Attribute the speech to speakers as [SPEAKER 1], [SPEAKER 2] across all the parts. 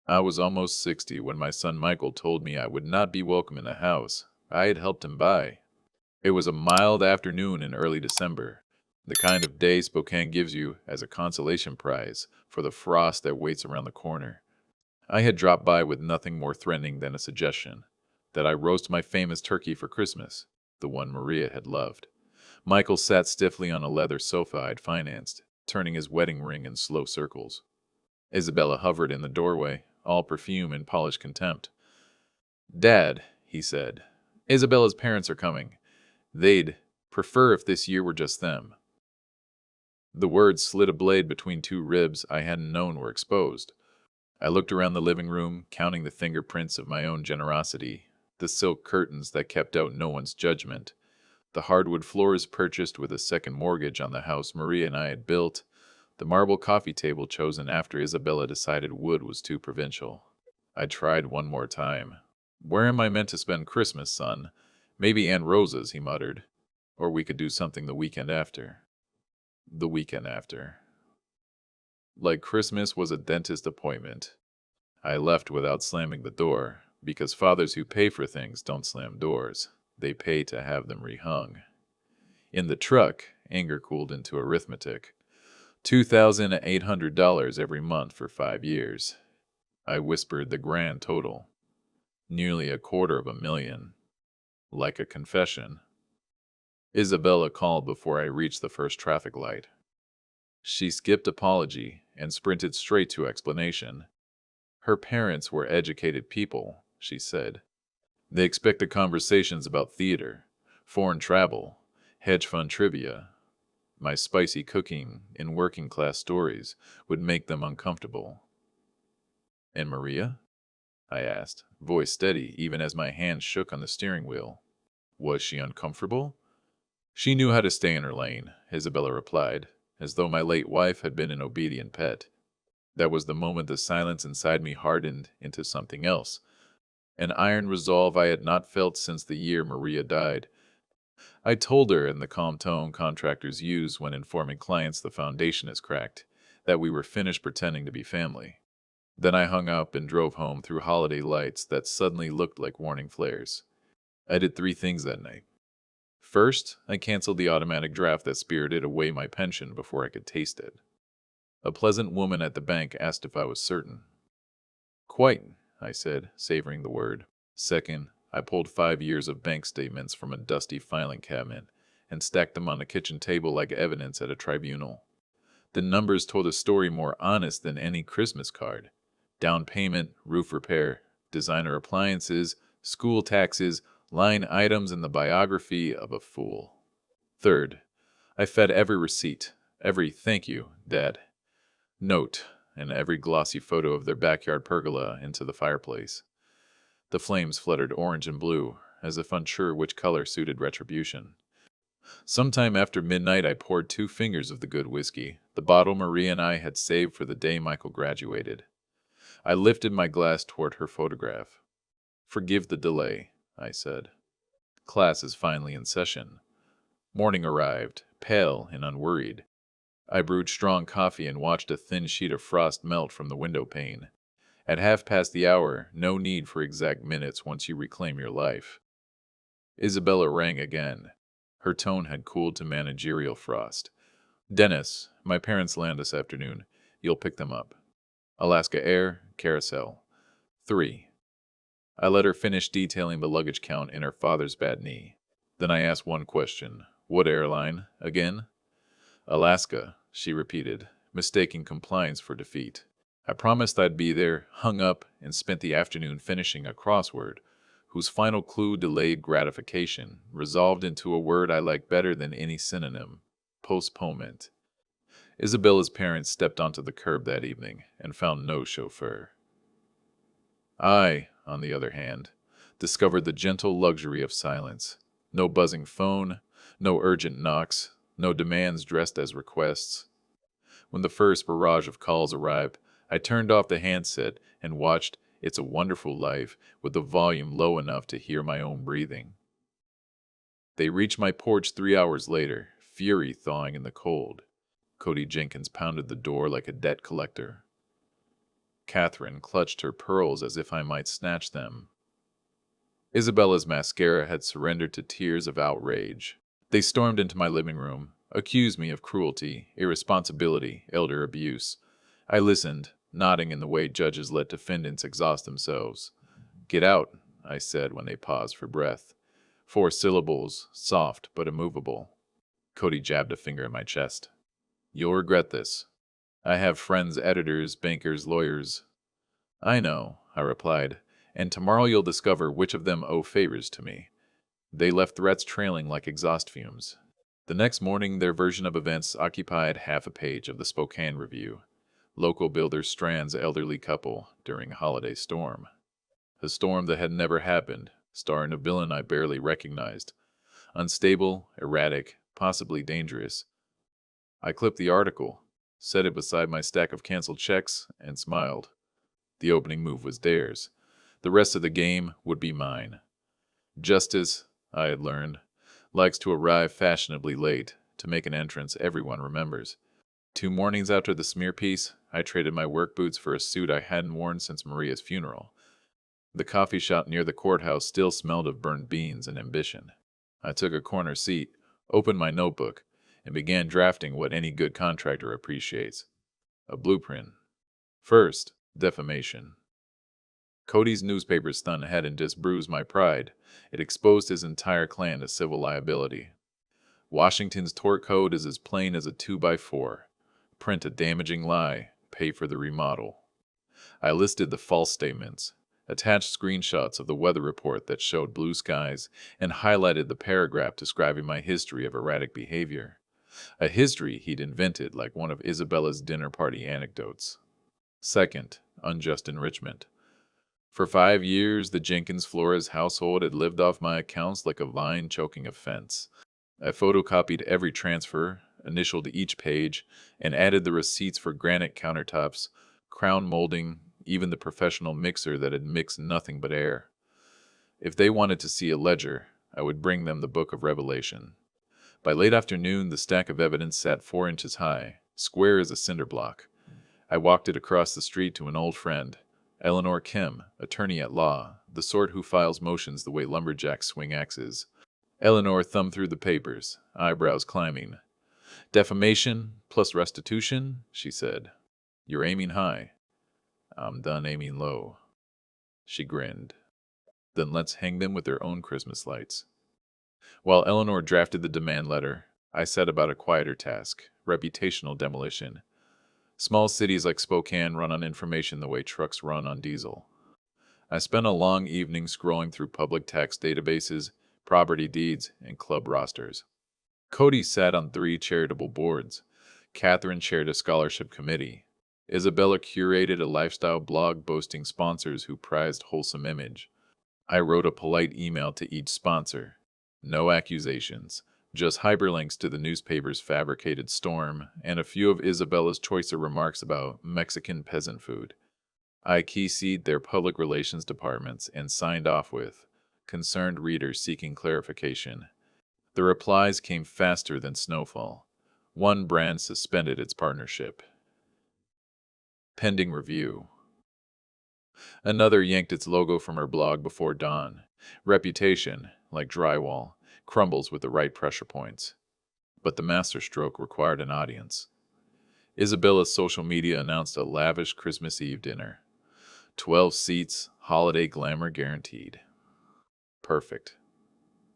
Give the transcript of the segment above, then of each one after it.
[SPEAKER 1] I was almost 60 when my son Michael told me I would not be welcome in the house I had helped him buy. It was a mild afternoon in early December, the kind of day Spokane gives you as a consolation prize for the frost that waits around the corner. I had dropped by with nothing more threatening than a suggestion that I roast my famous turkey for Christmas, the one Maria had loved. Michael sat stiffly on a leather sofa I'd financed, turning his wedding ring in slow circles. Isabella hovered in the doorway, all perfume and polished contempt. "Dad," he said, "Isabella's parents are coming. They'd prefer if this year were just them." The words slid a blade between two ribs I hadn't known were exposed. I looked around the living room, counting the fingerprints of my own generosity, the silk curtains that kept out no one's judgment, the hardwood floors purchased with a second mortgage on the house Maria and I had built, the marble coffee table chosen after Isabella decided wood was too provincial. I tried one more time. "Where am I meant to spend Christmas, son? Maybe Aunt Rosa's," he muttered. "Or we could do something the weekend after." The weekend after. Like Christmas was a dentist appointment. I left without slamming the door, because fathers who pay for things don't slam doors. They pay to have them rehung. In the truck, anger cooled into arithmetic. $2,800 every month for 5 years. I whispered the grand total. Nearly $250,000. Like a confession. Isabella called before I reached the first traffic light. She skipped apology and sprinted straight to explanation. Her parents were educated people, she said. They expected conversations about theater, foreign travel, hedge fund trivia. My spicy cooking in working-class stories would make them uncomfortable. "And Maria?" I asked, voice steady even as my hand shook on the steering wheel. "Was she uncomfortable?" "She knew how to stay in her lane," Isabella replied, as though my late wife had been an obedient pet. That was the moment the silence inside me hardened into something else, an iron resolve I had not felt since the year Maria died. I told her in the calm tone contractors use when informing clients the foundation is cracked, that we were finished pretending to be family. Then I hung up and drove home through holiday lights that suddenly looked like warning flares. I did 3 things that night. First, I canceled the automatic draft that spirited away my pension before I could taste it. A pleasant woman at the bank asked if I was certain. "Quite," I said, savoring the word. Second, I pulled 5 years of bank statements from a dusty filing cabinet and stacked them on the kitchen table like evidence at a tribunal. The numbers told a story more honest than any Christmas card. Down payment, roof repair, designer appliances, school taxes, line items in the biography of a fool. Third, I fed every receipt, every "thank you, Dad" note, and every glossy photo of their backyard pergola into the fireplace. The flames fluttered orange and blue, as if unsure which color suited retribution. Sometime after midnight, I poured 2 fingers of the good whiskey, the bottle Maria and I had saved for the day Michael graduated. I lifted my glass toward her photograph. "Forgive the delay," I said. Class is finally in session. Morning arrived, pale and unworried. I brewed strong coffee and watched a thin sheet of frost melt from the window pane. At 1/2 past the hour, no need for exact minutes once you reclaim your life. Isabella rang again. Her tone had cooled to managerial frost. "Dennis, my parents land this afternoon. You'll pick them up. Alaska Air, Carousel. 3." I let her finish detailing the luggage count in her father's bad knee. Then I asked one question. "What airline, again?" "Alaska," she repeated, mistaking compliance for defeat. I promised I'd be there, hung up, and spent the afternoon finishing a crossword, whose final clue delayed gratification, resolved into a word I liked better than any synonym: postponement. Isabella's parents stepped onto the curb that evening and found no chauffeur. I, on the other hand, discovered the gentle luxury of silence. No buzzing phone, no urgent knocks, no demands dressed as requests. When the first barrage of calls arrived, I turned off the handset and watched "It's a Wonderful Life" with the volume low enough to hear my own breathing. They reached my porch 3 hours later, fury thawing in the cold. Cody Jenkins pounded the door like a debt collector. Catherine clutched her pearls as if I might snatch them. Isabella's mascara had surrendered to tears of outrage. They stormed into my living room, accused me of cruelty, irresponsibility, elder abuse. I listened, nodding in the way judges let defendants exhaust themselves. "Get out," I said when they paused for breath. 4 syllables, soft but immovable. Cody jabbed a finger in my chest. "You'll regret this. I have friends, editors, bankers, lawyers." "I know," I replied, "and tomorrow you'll discover which of them owe favors to me." They left threats trailing like exhaust fumes. The next morning, their version of events occupied half a page of the Spokane Review. Local builder strands elderly couple during holiday storm. A storm that had never happened, starring a villain I barely recognized. Unstable, erratic, possibly dangerous. I clipped the article, set it beside my stack of canceled checks, and smiled. The opening move was theirs. The rest of the game would be mine. Justice, I had learned, likes to arrive fashionably late to make an entrance everyone remembers. 2 mornings after the smear piece, I traded my work boots for a suit I hadn't worn since Maria's funeral. The coffee shop near the courthouse still smelled of burnt beans and ambition. I took a corner seat, opened my notebook, and began drafting what any good contractor appreciates. A blueprint. First, defamation. Cody's newspaper stunt hadn't just bruised my pride, it exposed his entire clan to civil liability. Washington's tort code is as plain as a 2x4. Print a damaging lie, pay for the remodel. I listed the false statements, attached screenshots of the weather report that showed blue skies, and highlighted the paragraph describing my history of erratic behavior. A history he'd invented like one of Isabella's dinner party anecdotes. Second, unjust enrichment. For 5 years, the Jenkins-Flores household had lived off my accounts like a vine choking a fence. I photocopied every transfer, initialed each page, and added the receipts for granite countertops, crown molding, even the professional mixer that had mixed nothing but air. If they wanted to see a ledger, I would bring them the Book of Revelation. By late afternoon, the stack of evidence sat 4 inches high, square as a cinder block. I walked it across the street to an old friend, Eleanor Kim, attorney at law, the sort who files motions the way lumberjacks swing axes. Eleanor thumbed through the papers, eyebrows climbing. "Defamation plus restitution," she said. "You're aiming high." "I'm done aiming low." She grinned. "Then let's hang them with their own Christmas lights." While Eleanor drafted the demand letter, I set about a quieter task, reputational demolition. Small cities like Spokane run on information the way trucks run on diesel. I spent a long evening scrolling through public tax databases, property deeds, and club rosters. Cody sat on 3 charitable boards. Catherine chaired a scholarship committee. Isabella curated a lifestyle blog boasting sponsors who prized wholesome image. I wrote a polite email to each sponsor. No accusations, just hyperlinks to the newspaper's fabricated storm, and a few of Isabella's choicer remarks about Mexican peasant food. I keyed their public relations departments and signed off with, "Concerned readers seeking clarification." The replies came faster than snowfall. One brand suspended its partnership. Pending review. Another yanked its logo from her blog before dawn. Reputation, like drywall, crumbles with the right pressure points. But the masterstroke required an audience. Isabella's social media announced a lavish Christmas Eve dinner. 12 seats, holiday glamour guaranteed. Perfect.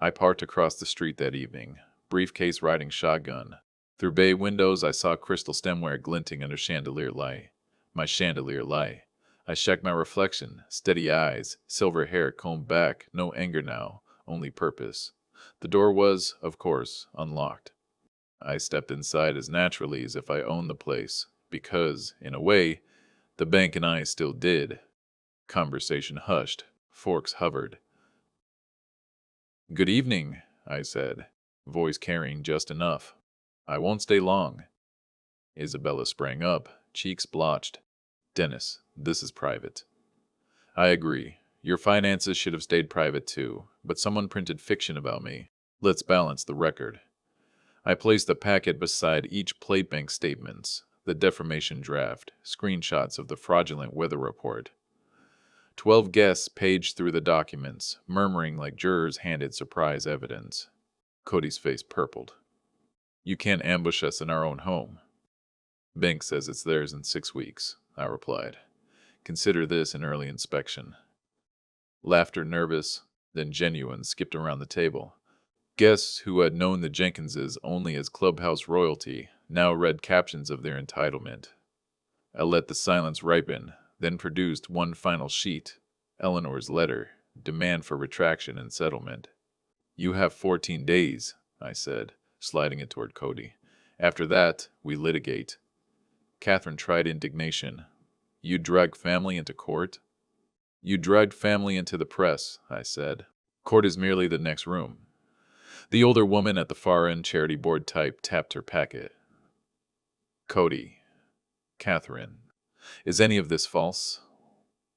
[SPEAKER 1] I parked across the street that evening, briefcase riding shotgun. Through bay windows, I saw crystal stemware glinting under chandelier light. My chandelier light. I checked my reflection, steady eyes, silver hair combed back, no anger now, only purpose. The door was, of course, unlocked. I stepped inside as naturally as if I owned the place, because, in a way, the bank and I still did. Conversation hushed, forks hovered. "Good evening," I said, voice carrying just enough. "I won't stay long." Isabella sprang up, cheeks blotched. "Dennis, this is private." "I agree. Your finances should have stayed private too, but someone printed fiction about me. Let's balance the record." I placed the packet beside each plate bank statements, the defamation draft, screenshots of the fraudulent weather report. 12 guests paged through the documents, murmuring like jurors handed surprise evidence. Cody's face purpled. You can't ambush us in our own home. Bank says it's theirs in 6 weeks, I replied. Consider this an early inspection. Laughter, nervous, then genuine, skipped around the table. Guests who had known the Jenkinses only as clubhouse royalty now read captions of their entitlement. I let the silence ripen, then produced one final sheet, Eleanor's letter, demand for retraction and settlement. You have 14 days, I said, sliding it toward Cody. After that, we litigate. Catherine tried indignation. You drag family into court? You dragged family into the press, I said. Court is merely the next room. The older woman at the far end charity board type tapped her packet. Cody. Catherine. Is any of this false?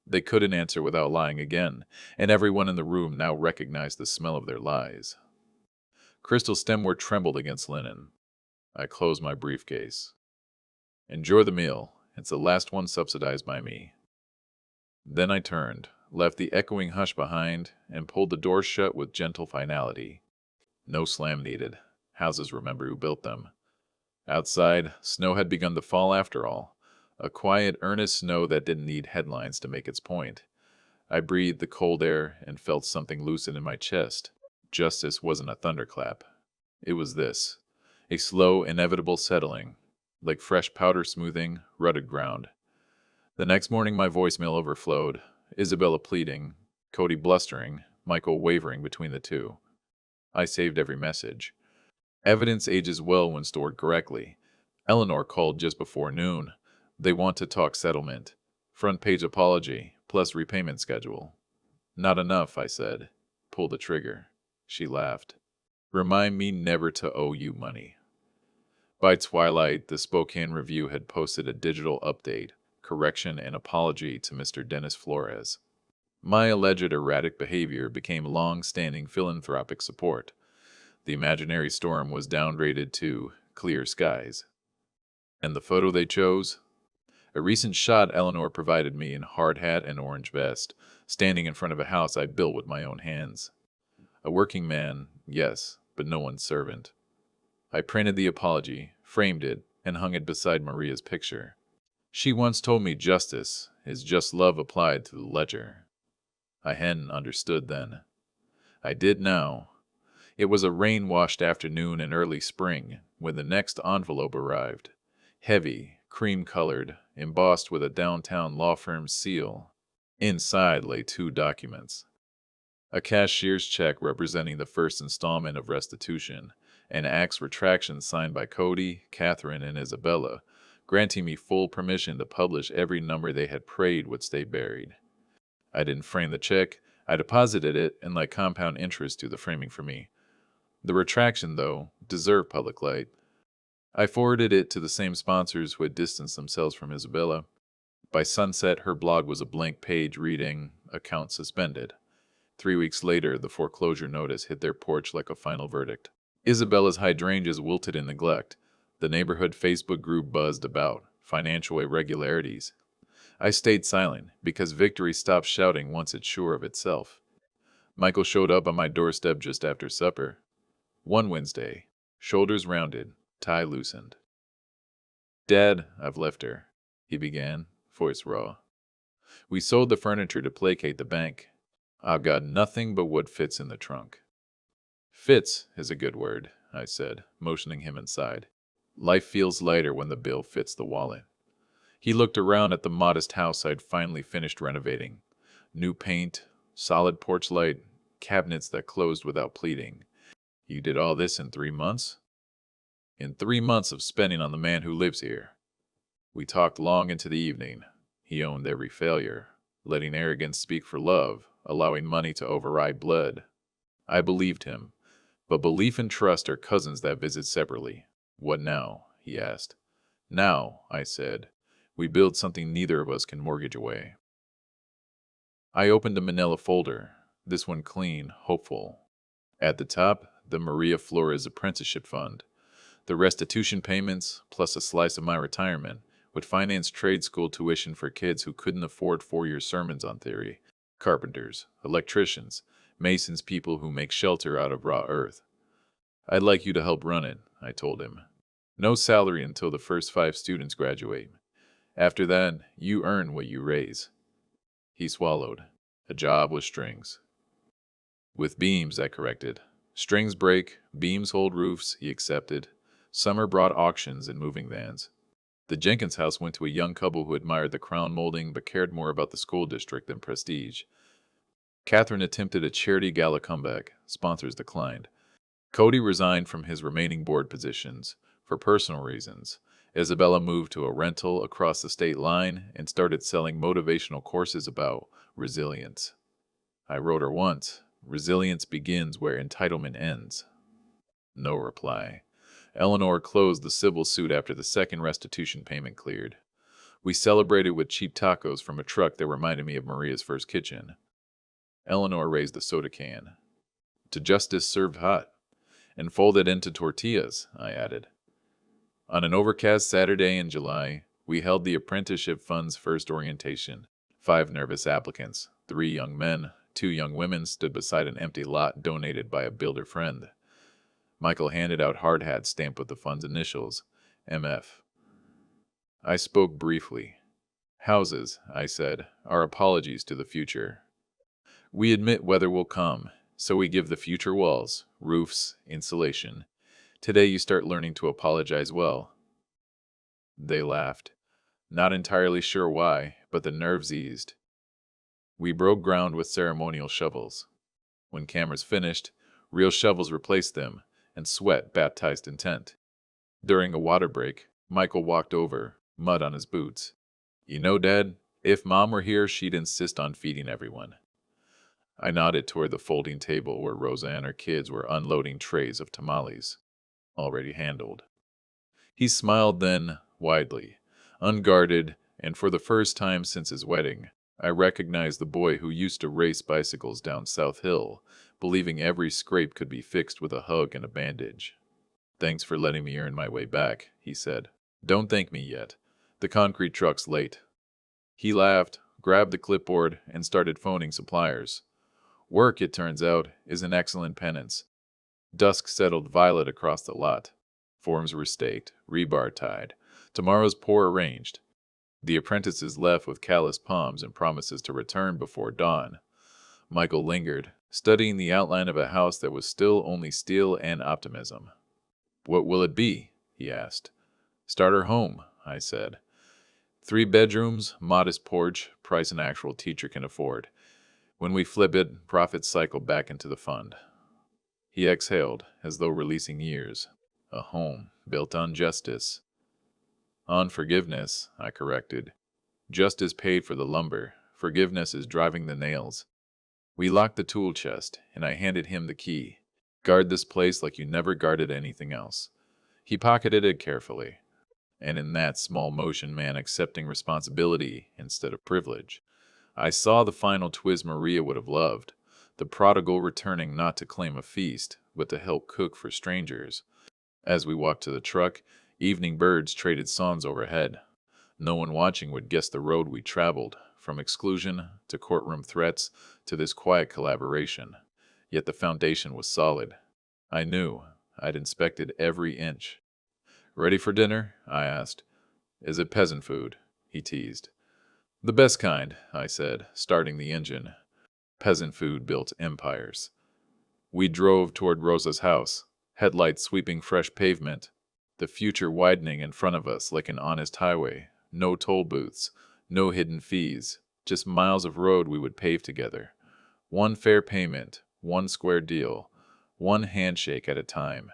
[SPEAKER 1] They couldn't answer without lying again, and everyone in the room now recognized the smell of their lies. Crystal's stemware trembled against linen. I closed my briefcase. Enjoy the meal. It's the last one subsidized by me. Then I turned, left the echoing hush behind, and pulled the door shut with gentle finality. No slam needed. Houses remember who built them. Outside, snow had begun to fall after all. A quiet, earnest snow that didn't need headlines to make its point. I breathed the cold air and felt something loosen in my chest. Justice wasn't a thunderclap. It was this. A slow, inevitable settling, like fresh powder smoothing rutted ground. The next morning my voicemail overflowed, Isabella pleading, Cody blustering, Michael wavering between the two. I saved every message. Evidence ages well when stored correctly. Eleanor called just before noon. They want to talk settlement. Front page apology, plus repayment schedule. Not enough, I said. Pull the trigger. She laughed. Remind me never to owe you money. By twilight, the Spokane Review had posted a digital update, correction and apology to Mr. Dennis Flores. My alleged erratic behavior became long-standing philanthropic support. The imaginary storm was downgraded to clear skies. And the photo they chose? A recent shot Eleanor provided me in hard hat and orange vest, standing in front of a house I built with my own hands. A working man, yes, but no one's servant. I printed the apology, framed it, and hung it beside Maria's picture. She once told me justice is just love applied to the ledger. I hadn't understood then. I did now. It was a rain-washed afternoon in early spring when the next envelope arrived. Heavy, cream-colored, embossed with a downtown law firm's seal. Inside lay 2 documents. A cashier's check representing the first installment of restitution, an axe retraction signed by Cody, Catherine, and Isabella, granting me full permission to publish every number they had prayed would stay buried. I didn't frame the check. I deposited it and let compound interest do the framing for me. The retraction, though, deserved public light. I forwarded it to the same sponsors who had distanced themselves from Isabella. By sunset, her blog was a blank page reading, "Account suspended." 3 weeks later, the foreclosure notice hit their porch like a final verdict. Isabella's hydrangeas wilted in neglect. The neighborhood Facebook group buzzed about financial irregularities. I stayed silent because victory stops shouting once it's sure of itself. Michael showed up on my doorstep just after supper. One Wednesday, shoulders rounded, tie loosened. Dad, I've left her, he began, voice raw. We sold the furniture to placate the bank. I've got nothing but what fits in the trunk. Fits is a good word, I said, motioning him inside. Life feels lighter when the bill fits the wallet. He looked around at the modest house I'd finally finished renovating. New paint, solid porch light, cabinets that closed without pleating. You did all this in 3 months? In 3 months of spending on the man who lives here. We talked long into the evening. He owned every failure, letting arrogance speak for love, allowing money to override blood. I believed him, but belief and trust are cousins that visit separately. What now? He asked. Now, I said, we build something neither of us can mortgage away. I opened a manila folder, this one clean, hopeful. At the top, the Maria Flores Apprenticeship Fund. The restitution payments, plus a slice of my retirement, would finance trade school tuition for kids who couldn't afford 4-year sermons on theory. Carpenters, electricians, masons, people who make shelter out of raw earth. I'd like you to help run it, I told him. No salary until the first 5 students graduate. After that, you earn what you raise. He swallowed. A job with strings. With beams, I corrected. Strings break, beams hold roofs, he accepted. Summer brought auctions and moving vans. The Jenkins house went to a young couple who admired the crown molding but cared more about the school district than prestige. Catherine attempted a charity gala comeback. Sponsors declined. Cody resigned from his remaining board positions for personal reasons. Isabella moved to a rental across the state line and started selling motivational courses about resilience. I wrote her once, resilience begins where entitlement ends. No reply. Eleanor closed the civil suit after the second restitution payment cleared. We celebrated with cheap tacos from a truck that reminded me of Maria's first kitchen. Eleanor raised the soda can. To justice served hot. And folded into tortillas, I added. On an overcast Saturday in July, we held the apprenticeship fund's first orientation. 5 nervous applicants, 3 young men, 2 young women stood beside an empty lot donated by a builder friend. Michael handed out hard hats stamped with the fund's initials, MF. I spoke briefly. Houses, I said, are apologies to the future. We admit weather will come, so we give the future walls, roofs, insulation. Today you start learning to apologize well. They laughed. Not entirely sure why, but the nerves eased. We broke ground with ceremonial shovels. When cameras finished, real shovels replaced them, and sweat baptized intent. During a water break, Michael walked over, mud on his boots. You know, Dad, if Mom were here, she'd insist on feeding everyone. I nodded toward the folding table where Rosa and her kids were unloading trays of tamales, already handled. He smiled then, widely, unguarded, and for the first time since his wedding, I recognized the boy who used to race bicycles down South Hill, believing every scrape could be fixed with a hug and a bandage. Thanks for letting me earn my way back, he said. Don't thank me yet. The concrete truck's late. He laughed, grabbed the clipboard, and started phoning suppliers. Work, it turns out, is an excellent penance. Dusk settled violet across the lot. Forms were staked, rebar tied. Tomorrow's pour arranged. The apprentices left with calloused palms and promises to return before dawn. Michael lingered, studying the outline of a house that was still only steel and optimism. What will it be? He asked. Starter home, I said. 3 bedrooms, modest porch, price an actual teacher can afford. When we flip it, profits cycle back into the fund. He exhaled, as though releasing years. A home built on justice. On forgiveness, I corrected. Justice paid for the lumber. Forgiveness is driving the nails. We locked the tool chest, and I handed him the key. Guard this place like you never guarded anything else. He pocketed it carefully. And in that small motion, man accepting responsibility instead of privilege. I saw the final twist Maria would have loved. The prodigal returning not to claim a feast, but to help cook for strangers. As we walked to the truck, evening birds traded songs overhead. No one watching would guess the road we traveled, from exclusion to courtroom threats to this quiet collaboration. Yet the foundation was solid. I knew. I'd inspected every inch. Ready for dinner? I asked. Is it peasant food? He teased. The best kind, I said, starting the engine. Peasant food built empires. We drove toward Rosa's house, headlights sweeping fresh pavement, the future widening in front of us like an honest highway. No toll booths, no hidden fees, just miles of road we would pave together. One fair payment, one square deal, one handshake at a time.